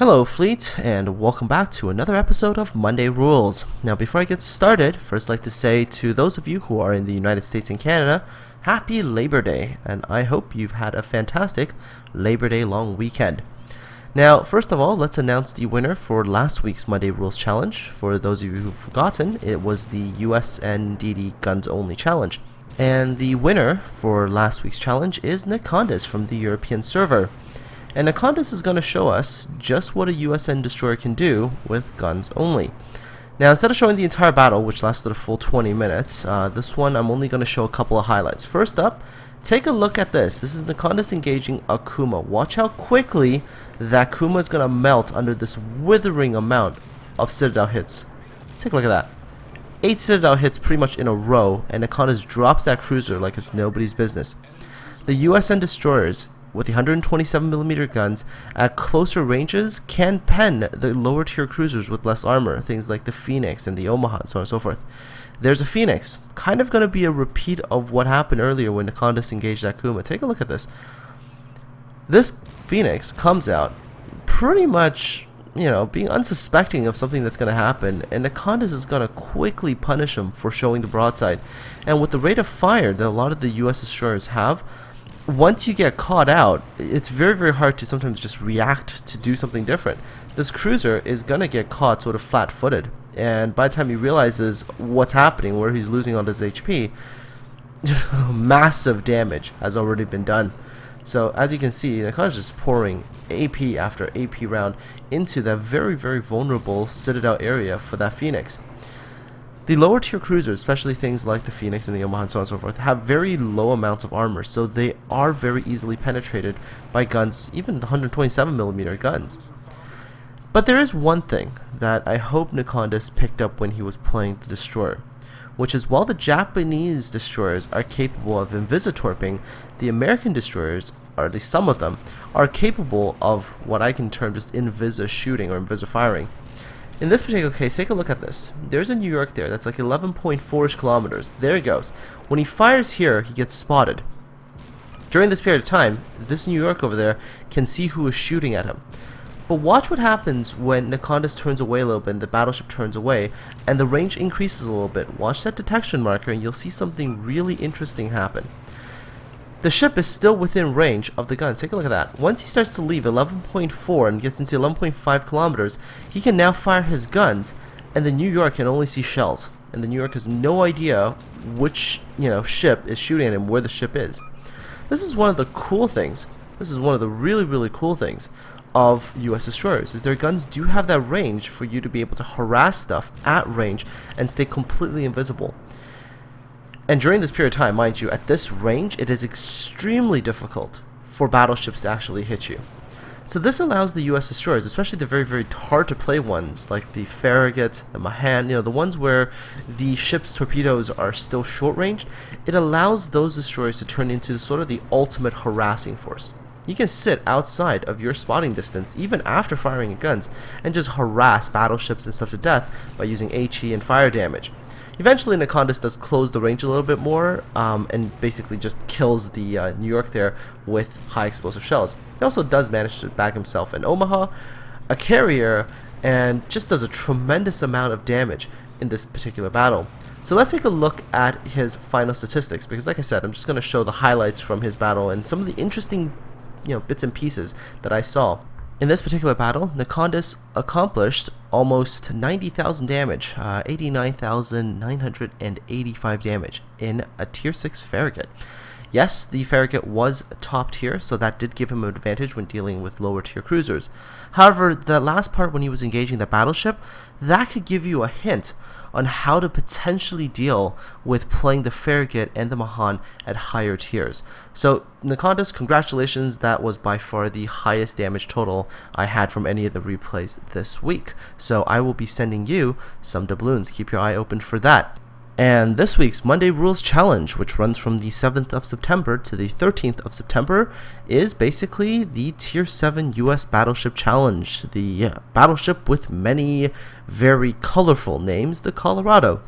Hello Fleet, and welcome back to another episode of Monday Rules. Now before I get started, first I'd like to say to those of you who are in the United States and Canada, Happy Labor Day, and I hope you've had a fantastic Labor Day long weekend. Now first of all, let's announce the winner for last week's Monday Rules Challenge. For those of you who've forgotten, it was the USNDD Guns Only Challenge. And the winner for last week's challenge is Necondus from the European server. And Necondus is going to show us just what a USN destroyer can do with guns only. Now, instead of showing the entire battle, which lasted a full 20 minutes, this one I'm only going to show a couple of highlights. First up, take a look at this. This is Necondus engaging a Kuma. Watch how quickly that Kuma is going to melt under this withering amount of Citadel hits. Take a look at that. 8 Citadel hits pretty much in a row, and Necondus drops that cruiser like it's nobody's business. The USN destroyers with the 127mm guns at closer ranges can pen the lower tier cruisers with less armor, things like the Phoenix and the Omaha and so on and so forth. There's a Phoenix, kind of going to be a repeat of what happened earlier when Necondus engaged that Kuma. Take a look at this. This Phoenix comes out pretty much, being unsuspecting of something that's going to happen, and Necondus is going to quickly punish him for showing the broadside. And with the rate of fire that a lot of the US destroyers have, once you get caught out, it's very, very hard to sometimes just react to do something different. This cruiser is going to get caught sort of flat-footed, and by the time he realizes what's happening, where he's losing all his HP, massive damage has already been done. So as you can see, Necondus is just pouring AP after AP round into that very, very vulnerable Citadel area for that Phoenix. The lower tier cruisers, especially things like the Phoenix and the Omaha and so on and so forth, have very low amounts of armor, so they are very easily penetrated by guns, even 127mm guns. But there is one thing that I hope Necondus picked up when he was playing the destroyer, which is while the Japanese destroyers are capable of invisitorping, the American destroyers, or at least some of them, are capable of what I can term just invisa shooting or invisa firing. In this particular case, take a look at this. There's a New York there that's like 11.4-ish kilometers. There he goes. When he fires here, he gets spotted. During this period of time, this New York over there can see who is shooting at him. But watch what happens when Necondus turns away a little bit and the battleship turns away and the range increases a little bit. Watch that detection marker and you'll see something really interesting happen. The ship is still within range of the guns. Take a look at that. Once he starts to leave 11.4 and gets into 11.5 kilometers, he can now fire his guns, and the New York can only see shells. And the New York has no idea which, ship is shooting at him, where the ship is. This is one of the cool things. This is one of the really, really cool things of US destroyers, is their guns do have that range for you to be able to harass stuff at range and stay completely invisible. And during this period of time, mind you, at this range, it is extremely difficult for battleships to actually hit you. So this allows the US destroyers, especially the very, very hard to play ones, like the Farragut, the Mahan, the ones where the ship's torpedoes are still short ranged, it allows those destroyers to turn into sort of the ultimate harassing force. You can sit outside of your spotting distance, even after firing your guns, and just harass battleships and stuff to death by using HE and fire damage. Eventually, Necondus does close the range a little bit more and basically just kills the New York there with high explosive shells. He also does manage to bag himself an Omaha, a carrier, and just does a tremendous amount of damage in this particular battle. So let's take a look at his final statistics, because like I said, I'm just going to show the highlights from his battle and some of the interesting bits and pieces that I saw. In this particular battle, Necondus accomplished almost 90,000 damage, 89,985 damage in a tier 6 Farragut. Yes, the Farragut was top tier, so that did give him an advantage when dealing with lower tier cruisers. However, the last part when he was engaging the battleship, that could give you a hint on how to potentially deal with playing the Farragut and the Mahan at higher tiers. So Necondus, congratulations, that was by far the highest damage total I had from any of the replays this week. So I will be sending you some doubloons. Keep your eye open for that. And this week's Monday Rules Challenge, which runs from the 7th of September to the 13th of September, is basically the Tier 7 US Battleship Challenge. The battleship with many very colorful names, the Colorado.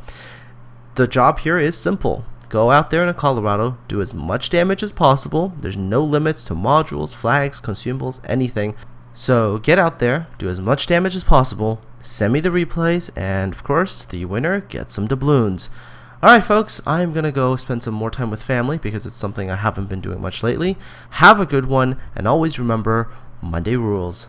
The job here is simple. Go out there in a Colorado, do as much damage as possible. There's no limits to modules, flags, consumables, anything. So get out there, do as much damage as possible, send me the replays, and of course, the winner gets some doubloons. Alright folks, I'm gonna go spend some more time with family because it's something I haven't been doing much lately. Have a good one, and always remember, Monday rules.